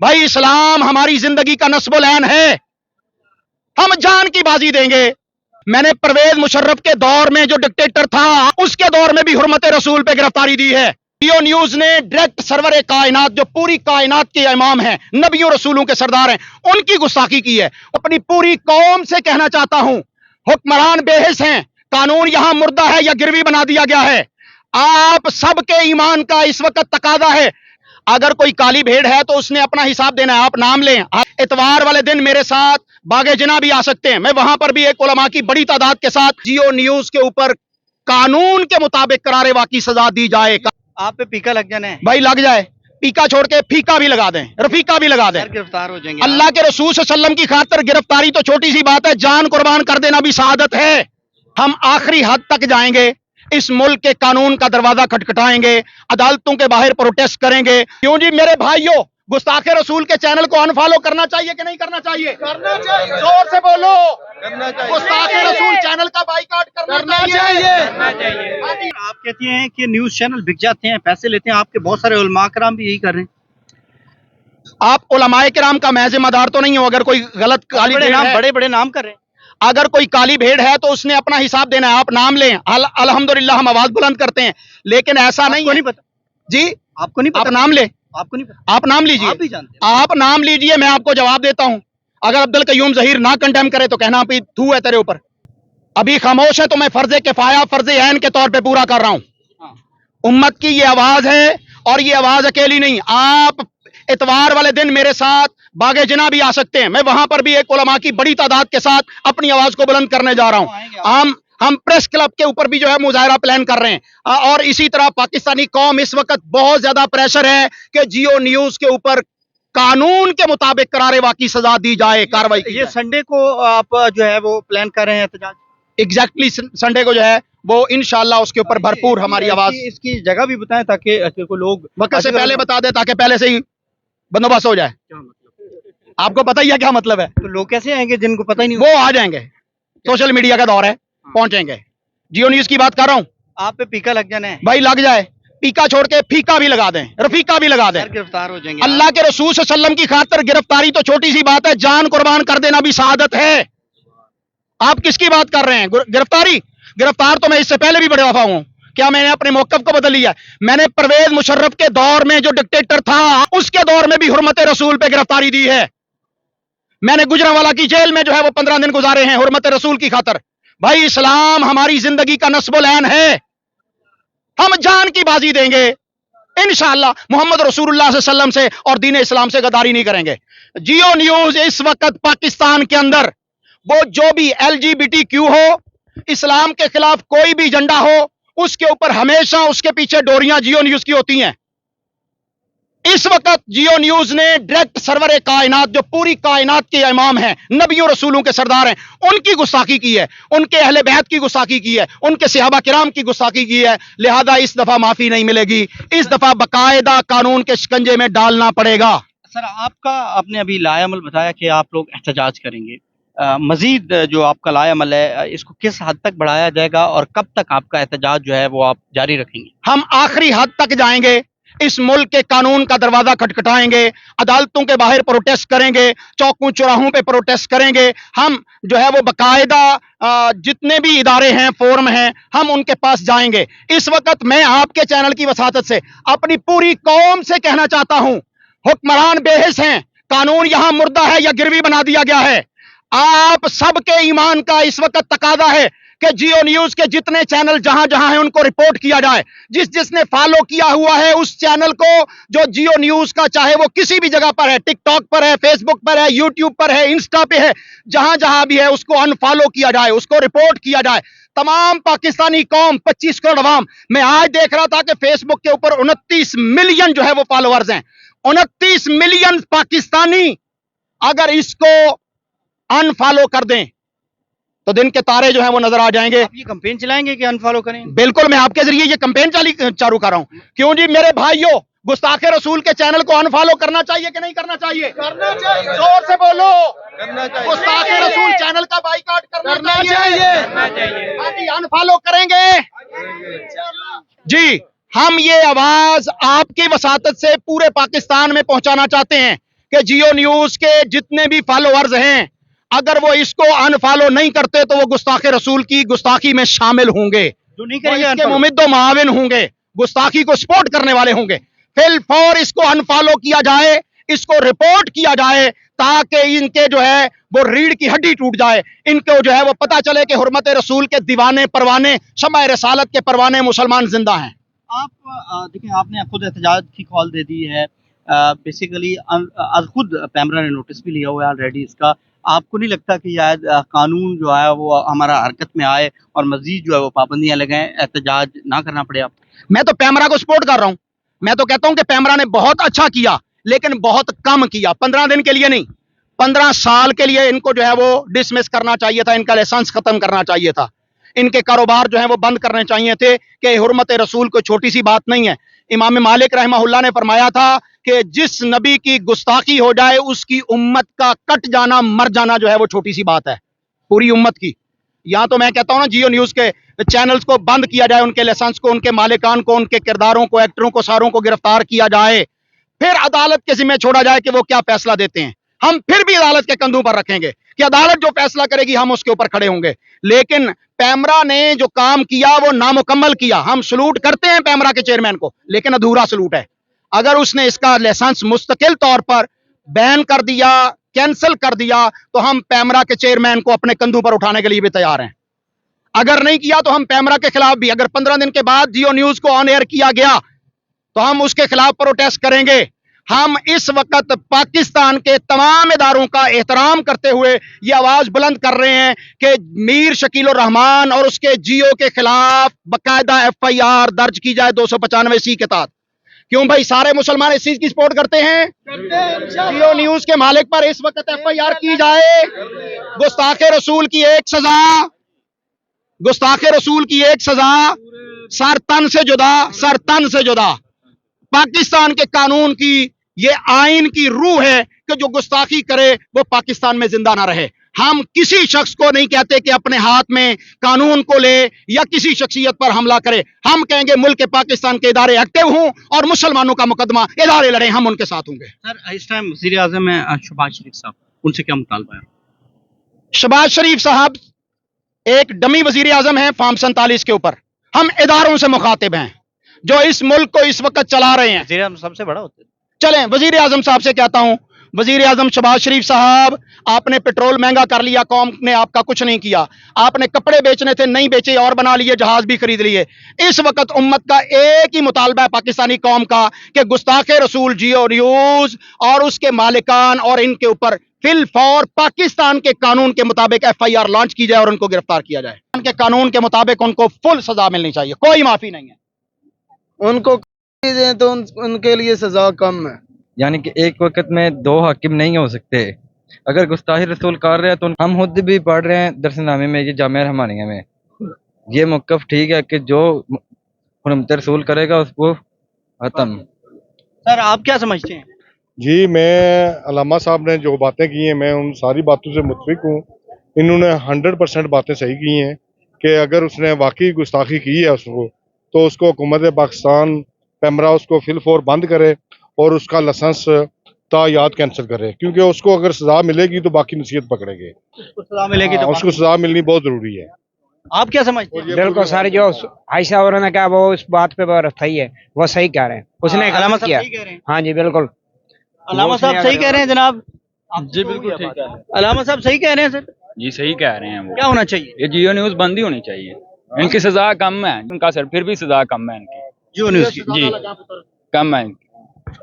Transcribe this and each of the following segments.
भाई इस्लाम हमारी जिंदगी का नस्ब-ओ-लैन है, हम जान की बाजी देंगे। मैंने परवेज मुशर्रफ के दौर में जो डिक्टेटर था उसके दौर में भी हुर्मत रसूल पे गिरफ्तारी दी है। जियो न्यूज ने डायरेक्ट सरवर कायनात जो पूरी कायनात के इमाम हैं, नबियों रसूलों के सरदार हैं, उनकी गुस्ताखी की है। अपनी पूरी कौम से कहना चाहता हूं, हुक्मरान बेहिस हैं, कानून यहां मुर्दा है या गिरवी बना दिया गया है। आप सबके ईमान का इस वक्त तकादा है। अगर कोई काली भेड़ है तो उसने अपना हिसाब देना है। आप नाम लें, इतवार वाले दिन मेरे साथ बागे जिना भी आ सकते हैं, मैं वहां पर भी एक उलमा की बड़ी तादाद के साथ जियो न्यूज के ऊपर कानून के मुताबिक करारे वाकी सजा दी जाए। आप पे पीका लग जाना है भाई लग जाए, पीका छोड़ के फीका भी लगा दें, रफीका भी लगा दें, गिरफ्तार हो जाएंगे। अल्लाह के रसूल सल्लल्लाहु अलैहि वसल्लम की खातिर गिरफ्तारी तो छोटी सी बात है, जान कुर्बान कर देना भी शहादत है। हम आखिरी हद तक जाएंगे, इस मुल्क के कानून का दरवाजा खटखटाएंगे, अदालतों के बाहर प्रोटेस्ट करेंगे। क्यों जी मेरे भाइयों, गुस्ताखे रसूल के चैनल को अनफॉलो करना चाहिए कि नहीं करना चाहिए? करना चाहिए, जोर से बोलो। करना चाहिए। गुस्ताखे रसूल चैनल का बाइकआउट करना चाहिए। आप कहती हैं कि न्यूज चैनल बिक जाते हैं, पैसे लेते हैं, आपके बहुत सारे उलमा कराम भी यही कर रहे हैं। आप उलमाए किराम का मैं जिम्मेदार तो नहीं हूं। अगर कोई गलत काली बड़े बड़े नाम कर रहे हैं, अगर कोई काली भेड़ है तो उसने अपना हिसाब देना है। आप नाम लें, अल्हम्दुलिल्लाह हम आवाज बुलंद करते हैं, लेकिन ऐसा नहीं है। नहीं पता जी आपको नहीं पता? आप नाम ले, आपको नहीं पता? आप नाम लीजिए, आप भी जानते हैं। आप नाम लीजिए, मैं आपको जवाब देता हूं। अगर अब्दुल कयूम जहीर ना कंडेम करे तो कहना भी थू है तेरे ऊपर। अभी खामोश है तो मैं फर्ज किफाया फर्ज ऐन के तौर पे पूरा कर रहा हूं। उम्मत की ये आवाज है और ये आवाज अकेली नहीं। आप इतवार वाले दिन मेरे साथ बागे जिना भी आ सकते हैं, मैं वहां पर भी एक उलमा की बड़ी तादाद के साथ अपनी आवाज को बुलंद करने जा रहा हूं। हम प्रेस क्लब के ऊपर भी जो है मुजाहरा प्लान कर रहे हैं। और इसी तरह पाकिस्तानी कौम इस वक्त बहुत ज्यादा प्रेशर है कि जियो न्यूज के ऊपर कानून के मुताबिक करारे वाकी सजा दी जाए, कार्रवाई। ये संडे को आप जो है वो प्लान कर रहे हैं एहतजाज? एग्जैक्टली संडे को जो है वो इंशाल्लाह उसके ऊपर भरपूर हमारी आवाज। इसकी जगह भी बताएं ताकि लोग वक्त से पहले बता दें ताकि पहले से ही बंदोबस्त हो जाए। आपको पता ही है क्या मतलब है? तो लोग कैसे आएंगे जिनको पता ही नहीं? वो आ जाएंगे, सोशल मीडिया का दौर है, पहुंचेंगे। जियो न्यूज की बात कर रहा हूं। आप पे पीका लग जाना है भाई लग जाए, पीका छोड़ के फीका भी लगा दें, रफीका भी लगा दें, गिरफ्तार हो जाएंगे। अल्लाह के रसूल सल्लल्लाहु अलैहि वसल्लम की खातिर गिरफ्तारी तो छोटी सी बात है, जान कुर्बान कर देना भी शहादत है। आप किसकी बात कर रहे हैं? गिरफ्तार तो मैं इससे पहले भी बड़े दफा हूं। क्या मैंने अपने मौकफ को बदल लिया? मैंने परवेज मुशर्रफ के दौर में जो डिक्टेटर था उसके दौर में भी हुर्मत रसूल पे गिरफ्तारी दी है। मैंने गुजरांवाला की जेल में जो है वो 15 दिन गुजारे हैं हुर्मत रसूल की खातिर। भाई इस्लाम हमारी जिंदगी का नस्ब-ओ-लैन है, हम जान की बाजी देंगे इंशाअल्लाह। मोहम्मद रसूलुल्लाह सल्लल्लाहु अलैहि वसल्लम से और दीन इस्लाम से गद्दारी नहीं करेंगे। जियो न्यूज इस वक्त पाकिस्तान के अंदर वो जो भी LGBTQ हो, इस्लाम के खिलाफ कोई भी एजेंडा हो, उसके ऊपर हमेशा उसके पीछे डोरियां जियो न्यूज की होती हैं। इस वक्त जियो न्यूज ने डायरेक्ट सरवर कायनात जो पूरी कायनात के इमाम हैं, नबियों रसूलों के सरदार हैं, उनकी गुस्ताखी की है, उनके अहले बैत की गुस्ताखी की है, उनके सहाबा किराम की गुस्ताखी की है। लिहाजा इस दफा माफी नहीं मिलेगी, इस दफा बकायदा कानून के शिकंजे में डालना पड़ेगा। सर आपने अभी लायामल बताया कि आप लोग एहतजाज करेंगे, मजीद जो आपका लायामल है इसको किस हद तक बढ़ाया जाएगा और कब तक आपका एहतजाज जो है वो आप जारी रखेंगे? हम आखिरी हद तक जाएंगे, इस मुल्क के कानून का दरवाजा खटखटाएंगे, अदालतों के बाहर प्रोटेस्ट करेंगे, चौकों चौराहों पे प्रोटेस्ट करेंगे। हम जो है वो बकायदा जितने भी इदारे हैं, फोरम हैं, हम उनके पास जाएंगे। इस वक्त मैं आपके चैनल की वसातत से अपनी पूरी कौम से कहना चाहता हूं, हुक्मरान बेहिस हैं, कानून यहां मुर्दा है या गिरवी बना दिया गया है। आप सबके ईमान का इस वक्त तकादा है कि जियो न्यूज के जितने चैनल जहां जहां हैं उनको रिपोर्ट किया जाए। जिसने फॉलो किया हुआ है उस चैनल को, जो जियो न्यूज का, चाहे वो किसी भी जगह पर है, टिकटॉक पर है, फेसबुक पर है, यूट्यूब पर है, इंस्टा पे है, जहां जहां भी है उसको अनफॉलो किया जाए, उसको रिपोर्ट किया जाए। तमाम पाकिस्तानी कौम 25 करोड़ अवाम, मैं आज देख रहा था कि फेसबुक के ऊपर 29 मिलियन जो है वो फॉलोअर्स हैं। 29 मिलियन पाकिस्तानी अगर इसको अनफॉलो कर दें तो दिन के तारे जो हैं वो नजर आ जाएंगे। आप ये कैंपेन चलाएंगे कि अनफॉलो करें? बिल्कुल, मैं आपके जरिए ये कैंपेन चालू कर रहा हूं। क्यों जी मेरे भाइयों, गुस्ताखे रसूल के चैनल को अनफॉलो करना चाहिए कि नहीं करना चाहिए? करना चाहिए, जोर से बोलो। करना चाहिए। गुस्ताखे रसूल चैनल का बाइकआउट करना चाहिए। अनफॉलो करेंगे जी। हम ये आवाज आपकी वसातत से पूरे पाकिस्तान में पहुंचाना चाहते हैं कि जियो न्यूज के जितने भी फॉलोअर्स हैं, अगर वो इसको अनफॉलो नहीं करते तो वो गुस्ताखे रसूल की गुस्ताखी में शामिल होंगे, जो नहीं वो करेंगे इसके unfollow। मुमिद्दो माविन होंगे, गुस्ताखी को सपोर्ट करने वाले होंगे। फिल फौर इसको अनफॉलो किया जाए, इसको रिपोर्ट किया जाए, ताकि इनके जो है वो रीढ़ की हड्डी टूट जाए, इनको जो है वो पता चले कि हुर्मत रसूल के दीवाने परवाने, शम्मा रसालत के परवाने मुसलमान जिंदा हैं। आप देखिए, आपने खुद एहतजाज की कॉल दे दी है। बेसिकली आज खुद पैमरा ने नोटिस भी लिया हुआ है ऑलरेडी इसका। आपको नहीं लगता कि शायद कानून जो है वो हमारा हरकत में आए और मजीद जो है वो पाबंदियां लगाएं, एहतजाज ना करना पड़े आप? मैं तो पैमरा को सपोर्ट कर रहा हूं। मैं तो कहता हूं कि पैमरा ने बहुत अच्छा किया, लेकिन बहुत कम किया। 15 दिन के लिए नहीं, 15 साल के लिए इनको जो है वो डिसमिस करना चाहिए था, इनका लाइसेंस खत्म करना चाहिए था, इनके कारोबार जो है वो बंद करने चाहिए थे। कि हुर्मत रसूल कोई छोटी सी बात नहीं है। इमाम मालिक रहमहुल्लाह ने फरमाया था कि जिस नबी की गुस्ताखी हो जाए उसकी उम्मत का कट जाना, मर जाना जो है वो छोटी सी बात है, पूरी उम्मत की। यहां तो मैं कहता हूं ना, जियो न्यूज के चैनल्स को बंद किया जाए, उनके लाइसेंस को, उनके मालिकान को, उनके किरदारों को, एक्टरों को, सारों को गिरफ्तार किया जाए, फिर अदालत के जिम्मे छोड़ा जाए कि वो क्या फैसला देते हैं। हम फिर भी अदालत के कंधों पर रखेंगे कि अदालत जो फैसला करेगी हम उसके ऊपर खड़े होंगे। लेकिन पैमरा ने जो काम किया वो नामुकम्मल किया। हम सलूट करते हैं पैमरा के चेयरमैन को, लेकिन अधूरा सलूट है। अगर उसने इसका लाइसेंस मुस्तकिल तौर पर बैन कर दिया, कैंसिल कर दिया, तो हम पैमरा के चेयरमैन को अपने कंधों पर उठाने के लिए भी तैयार हैं। अगर नहीं किया तो हम पैमरा के खिलाफ भी, अगर 15 दिन के बाद जियो न्यूज को ऑन एयर किया गया तो हम उसके खिलाफ प्रोटेस्ट करेंगे। हम इस वक्त पाकिस्तान के तमाम इदारों का एहतराम करते हुए ये आवाज बुलंद कर रहे हैं कि मीर शकील उर रहमान और उसके जियो के खिलाफ बाकायदा FIR दर्ज की जाए 295C के तहत। क्यों भाई, सारे मुसलमान इस चीज की सपोर्ट करते हैं? जियो न्यूज के मालिक पर इस वक्त FIR की जाए। गुस्ताखे रसूल की एक सजा, गुस्ताखे रसूल की एक सजा, सर तन से जुदा, सर तन से जुदा। पाकिस्तान के कानून की ये आइन की रूह है कि जो गुस्ताखी करे वो पाकिस्तान में जिंदा ना रहे। हम किसी शख्स को नहीं कहते कि अपने हाथ में कानून को ले या किसी शख्सियत पर हमला करे। हम कहेंगे मुल्क के पाकिस्तान के इदारे एक्टिव हों और मुसलमानों का मुकदमा इदारे लड़े, हम उनके साथ होंगे। सर, इस टाइम वज़ीर आज़म है शहबाज शरीफ साहब, उनसे क्या मुतालबा है? शहबाज शरीफ साहब एक डमी वजीर आजम है फॉर्म 47 के ऊपर। हम इदारों से मुखातिब हैं जो इस मुल्क को इस वक्त चला रहे हैं। वज़ीर आज़म सबसे बड़ा होता है। चलें, वजीर आजम साहब से कहता हूं, वजीर आजम शहबाज शरीफ साहब, आपने पेट्रोल महंगा कर लिया, कौम ने आपका कुछ नहीं किया। आपने कपड़े बेचने थे, नहीं बेचे और बना लिए, जहाज भी खरीद लिए। इस वक्त उम्मत का एक ही मुतालबा है पाकिस्तानी कौम का कि गुस्ताखे रसूल जियो न्यूज और उसके मालिकान और इनके ऊपर फिल फौर पाकिस्तान के कानून के मुताबिक FIR लॉन्च की जाए और उनको गिरफ्तार किया जाए। उनके कानून के मुताबिक उनको फुल सजा मिलनी चाहिए, कोई माफी नहीं है। उनको दें तो उनके लिए सजा कम है। यानी कि एक वक्त में दो हाकिम नहीं हो सकते। अगर गुस्ताखी रसूल कर रहे हैं तो हम खुद भी पढ़ रहे हैं दरसनामे में, ये जामिया रहमानिया में, ये मौक़िफ़ ठीक है कि जो हुर्मत रसूल करेगा उसको खत्म। सर, आप क्या समझते हैं? जी, मैं अलामा साहब ने जो बातें की हैं मैं उन सारी बातों से मुत्फिक हूँ। इन्होंने 100% बातें सही की हैं कि अगर उसने वाकई गुस्ताखी की है उसको, तो उसको हुकूमत पाकिस्तान पैमरा उसको फिल फोर बंद करे और उसका लाइसेंस तायाद कैंसिल करे, क्योंकि उसको अगर सजा मिलेगी तो बाकी नसीहत पकड़ेंगे। उसको सजा मिलेगी तो उसको सजा मिलनी बहुत जरूरी है। आप क्या समझते हैं? बिल्कुल सर, जो आयशा और ने कहा वो उस बात पे बहुत सही है, वो सही कह रहे हैं। उसने अलामा गलत साहब किया। सही कह रहे हैं। हाँ जी बिल्कुल, अलामा साहब सही कह रहे हैं जनाब। जी बिल्कुल ठीक है। अलामा साहब सही कह रहे हैं सर। जी सही कह रहे हैं वो। क्या होना चाहिए? ये जियो न्यूज बंद ही होनी चाहिए। इनकी सजा कम है, उनका सर फिर भी सजा कम है इनकी। जियो न्यूज की जी कम है।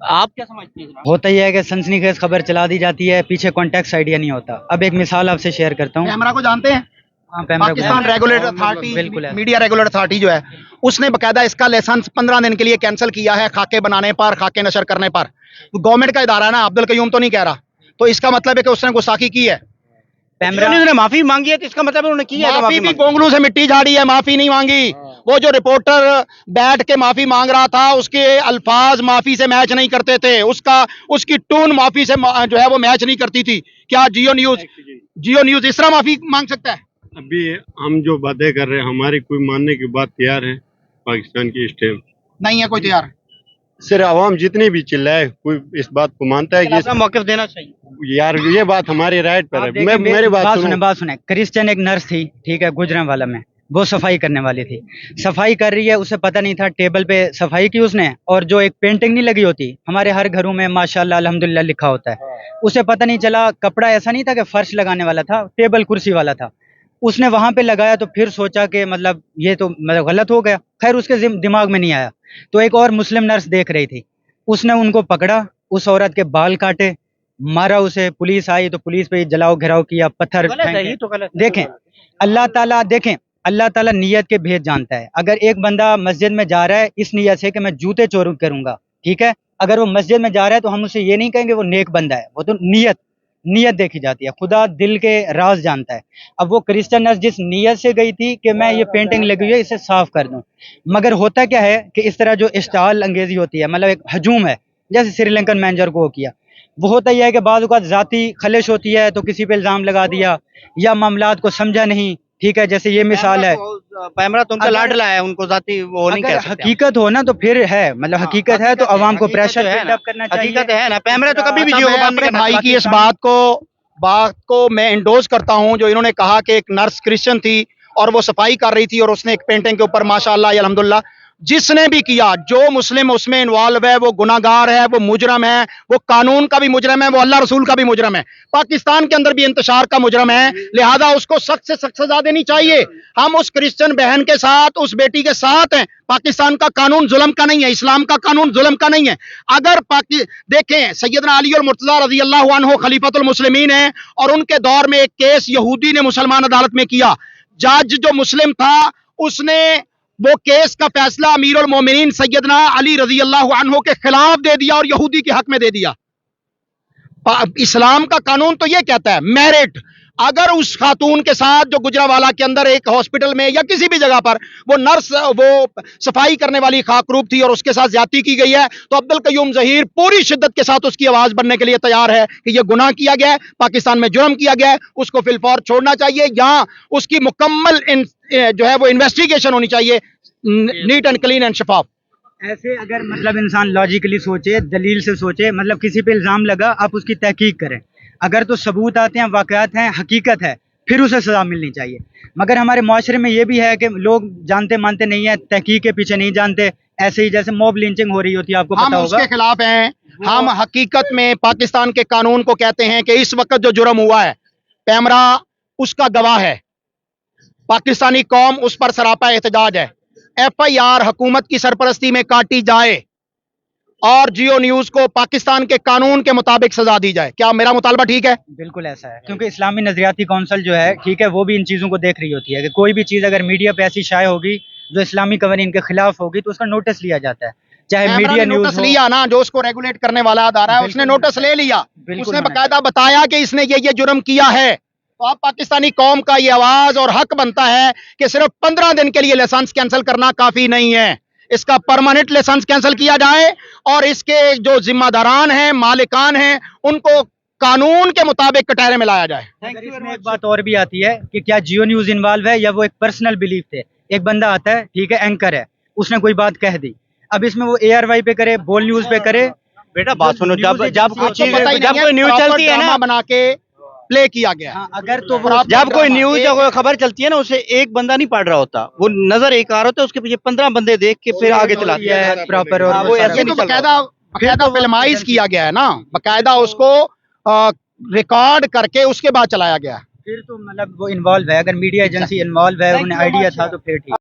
आप क्या समझते हैं जनाब? होता ही है कि सनसनीखेज खबर चला दी जाती है, पीछे कॉन्टेक्स्ट आइडिया नहीं होता। अब एक मिसाल आपसे शेयर करता हूँ। पैमरा को जानते हैं? हाँ, पैमरा को पाकिस्तान जानते रेगुलेटर हैं। अथॉरिटी, बिल्कुल है। मीडिया रेगुलेटर अथॉरिटी जो है, उसने बकायदा इसका लाइसेंस 15 दिन के लिए कैंसिल किया है, खाके बनाने पर, खाके नशर करने पर। गवर्नमेंट का इदारा है ना, अब्दुल कयूम तो नहीं कह रहा। तो इसका मतलब है कि उसने गुस्ताखी की है। पैमरा ने माफी मांगी है तो इसका मतलब उन्होंने की है। माफी भी गोंगलू से मिट्टी झाड़ी है, माफी नहीं मांगी। वो जो रिपोर्टर बैठ के माफी मांग रहा था, उसके अल्फाज माफी से मैच नहीं करते थे, उसकी टून माफी से जो है वो मैच नहीं करती थी। क्या जियो न्यूज इस तरह माफी मांग सकता है? अभी हम जो बातें कर रहे हैं हमारी कोई मानने की बात तैयार है? पाकिस्तान की इस टाइम नहीं है कोई तैयार। सिर्फ आवाम जितनी भी चिल्लाए, कोई इस बात को मानता है कि अपना मौक़िफ़ देना चाहिए। यार ये बात हमारी राइट पर आप है। देखिए, मेरी बात सुनो। बात सुने। क्रिश्चियन एक नर्स थी, ठीक है, गुजरांवाला में, वो सफाई करने वाली थी। सफाई कर रही है, उसे पता नहीं था टेबल पे सफाई की उसने, और जो एक पेंटिंग नहीं लगी होती हमारे हर घरों में माशाल्लाह अल्हम्दुलिल्लाह लिखा होता है, उसे पता नहीं चला। कपड़ा ऐसा नहीं था कि फर्श लगाने वाला था, टेबल कुर्सी वाला था, उसने वहां पे लगाया। तो फिर सोचा कि मतलब ये तो मतलब गलत हो गया। खैर उसके दिमाग में नहीं आया। तो एक और मुस्लिम नर्स देख रही थी, उसने उनको पकड़ा, उस औरत के बाल काटे, मारा उसे। पुलिस आई तो पुलिस पे जलाओ घिराव किया, पत्थर गलत है, फेंके। ये तो गलत है। देखें अल्लाह ताला नियत के भेद जानता है। अगर एक बंदा मस्जिद में जा रहा है इस नियत से कि मैं जूते चोरी करूंगा, ठीक है, अगर वो मस्जिद में जा रहा है तो हम उसे ये नहीं कहेंगे वो नेक बंदा है, वो तो नियत देखी जाती है। खुदा दिल के राज जानता है। अब वो क्रिश्चियन नर्स जिस नियत से गई थी कि मैं ये पेंटिंग लगी हुई है इसे साफ कर दूं, मगर होता क्या है कि इस तरह जो इश्ताल अंगेजी होती है, मतलब एक हजूम है, जैसे श्रीलंकन मैनेजर को किया, वो होता यह है कि बाद औक़ात ज़ाती खलिश होती है तो किसी पे इल्ज़ाम लगा दिया या मामलात को समझा नहीं, ठीक है, जैसे ये मिसाल है। पैमरा तो उनका अगर- लाडला है, उनको जाती वो नहीं अगर कह सकते। हकीकत हो ना तो फिर है, मतलब हकीकत है तो अवाम को प्रेशर है बिल्डअप करना चाहिए। हकीकत है ना, पैमरा तो कभी भी अच्छा, जियो मैं अपने भाई की इस बात को मैं इंडोर्स करता हूं, जो इन्होंने कहा कि एक नर्स क्रिश्चियन थी और वो सफाई कर रही थी और उसने एक पेंटिंग के ऊपर माशाअल्लाह अल्हम्दुलिल्लाह, जिसने भी किया, जो मुस्लिम उसमें इन्वॉल्व है वो गुनाहगार है, वो मुजरम है, वो कानून का भी मुजरम है, वो अल्लाह रसूल का भी मुजरम है, पाकिस्तान के अंदर भी इंतशार का मुजरम है, लिहाजा उसको सख्त से सख्त सजा देनी चाहिए। हम उस क्रिश्चियन बहन के साथ, उस बेटी के साथ हैं। पाकिस्तान का कानून जुल्म का नहीं है, इस्लाम का कानून जुल्म का नहीं है। अगर देखें, सैयदना अली और मुर्तज़ा रज़ी अल्लाह अन्हु खलीफतुल मुस्लिमीन हैं और उनके दौर में एक केस यहूदी ने मुसलमान अदालत में किया, जज जो मुस्लिम था उसने वो केस का फैसला अमीरुल मोमिनीन सैयदना अली रज़ी अल्लाह अन्हु के खिलाफ दे दिया और यहूदी के हक में दे दिया। इस्लाम का कानून तो ये कहता है मेरिट। अगर उस खातून के साथ जो गुजरांवाला के अंदर एक हॉस्पिटल में या किसी भी जगह पर वो नर्स वो सफाई करने वाली खाकरूब थी और उसके साथ ज्यादती की गई है, तो अब्दुल कयूम ज़हीर पूरी शिद्दत के साथ उसकी आवाज बनने के लिए तैयार है कि यह गुनाह किया गया है, पाकिस्तान में जुर्म किया गया है, उसको फिलफौर छोड़ना चाहिए, या उसकी मुकम्मल जो है वो इन्वेस्टिगेशन होनी चाहिए, नीट एंड क्लीन एंड शफाफ। ऐसे अगर मतलब इंसान लॉजिकली सोचे, दलील से सोचे, मतलब किसी पे इल्जाम लगा आप उसकी तहकीक करें, अगर तो सबूत आते हैं, वाकयात हैं, हकीकत है, फिर उसे सजा मिलनी चाहिए। मगर हमारे माशरे में ये भी है कि लोग जानते मानते नहीं है, तहकीक के पीछे नहीं जानते, ऐसे ही जैसे मॉब लिंचिंग हो रही होती है, आपको पता होगा। उसके खिलाफ हैं। हम हकीकत में पाकिस्तान के कानून को कहते हैं कि इस वक्त जो जुर्म हुआ है, पैमरा उसका गवाह है, पाकिस्तानी कौम उस पर सरापा एहतजाज है। FIR हुकूमत की सरपरस्ती में काटी जाए और जियो न्यूज को पाकिस्तान के कानून के मुताबिक सजा दी जाए। क्या मेरा मुतालबा ठीक है? बिल्कुल ऐसा है, क्योंकि इस्लामी नजरियाती कौंसिल जो है, ठीक है, वो भी इन चीज़ों को देख रही होती है कि कोई भी चीज़ अगर मीडिया पे ऐसी शाये होगी जो इस्लामी कवानीन के खिलाफ होगी तो उसका नोटिस लिया जाता है, चाहे मीडिया न्यूज नोटिस लिया ना, जो उसको रेगुलेट करने वाला अदारा है उसने नोटिस ले लिया, उसने बकायदा बताया कि इसने ये जुर्म किया है। तो अब पाकिस्तानी कौम का ये आवाज और हक बनता है कि सिर्फ 15 दिन के लिए लाइसेंस कैंसिल करना काफी नहीं है, इसका परमानेंट लाइसेंस कैंसिल किया जाए और इसके जो जिम्मेदारान हैं, मालिकान हैं, उनको कानून के मुताबिक कटहरे में लाया जाए। इसमें एक बात और भी आती है कि क्या जियो न्यूज इन्वॉल्व है या वो एक पर्सनल बिलीफ थे। एक बंदा आता है, ठीक है, एंकर है, उसने कोई बात कह दी, अब इसमें वो ARY पे करे, बोल न्यूज पे करे। बेटा बात सुनो, जब कोई चीज, जब कोई न्यूज चलती है ना, बना के प्ले किया गया। हाँ, अगर तो जब कोई न्यूज या कोई खबर चलती है ना, उसे एक बंदा नहीं पढ़ रहा होता, वो नजर एक आ रहा होता है, उसके पीछे 15 बंदे देख के फिर आगे चलाते हैं प्रॉपर। और वो ऐसे तो बकायदा फिल्माइज किया गया है ना, बकायदा उसको रिकॉर्ड करके उसके बाद चलाया गया। फिर तो मतलब वो इन्वॉल्व है, अगर मीडिया एजेंसी इन्वॉल्व है, उन्हें आइडिया था तो फिर ठीक।